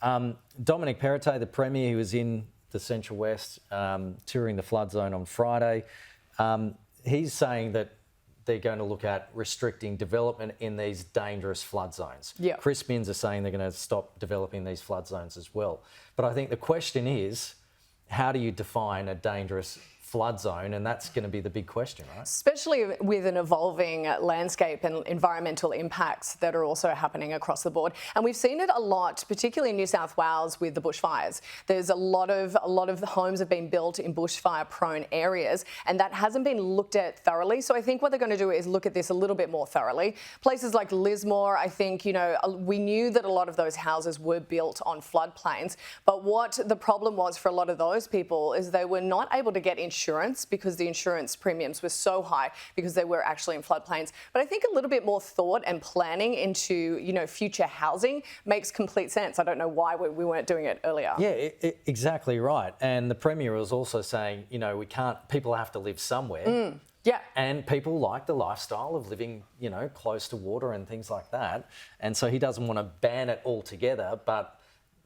Dominic Perrottet, the Premier, who was in the Central West touring the flood zone on Friday, he's saying that they're going to look at restricting development in these dangerous flood zones. Yep. Chris Minns are saying they're going to stop developing these flood zones as well. But I think the question is, how do you define a dangerous flood zone? And that's going to be the big question, right? Especially with an evolving landscape and environmental impacts that are also happening across the board. And we've seen it a lot, particularly in New South Wales with the bushfires. There's a lot of homes have been built in bushfire-prone areas, and that hasn't been looked at thoroughly. So I think what they're going to do is look at this a little bit more thoroughly. Places like Lismore, I think, we knew that a lot of those houses were built on floodplains, but what the problem was for a lot of those people is they were not able to get insurance because the insurance premiums were so high because they were actually in floodplains. But I think a little bit more thought and planning into, future housing makes complete sense. I don't know why we weren't doing it earlier. Yeah, exactly right. And the Premier was also saying, people have to live somewhere. Yeah. And people like the lifestyle of living, close to water and things like that. And so he doesn't want to ban it altogether, but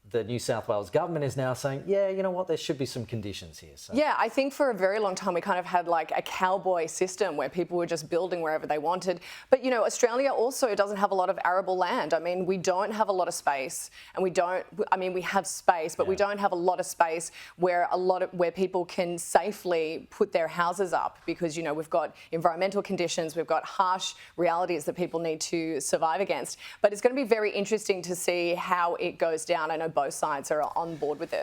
the New South Wales government is now saying, yeah, you know what, there should be some conditions here. So. Yeah, I think for a very long time we kind of had like a cowboy system where people were just building wherever they wanted. But, Australia also doesn't have a lot of arable land. I mean, we don't have a lot of space, and we have space, but we don't have a lot of space where people can safely put their houses up because, we've got environmental conditions, we've got harsh realities that people need to survive against. But it's going to be very interesting to see how it goes down. I know both sides are on board with this.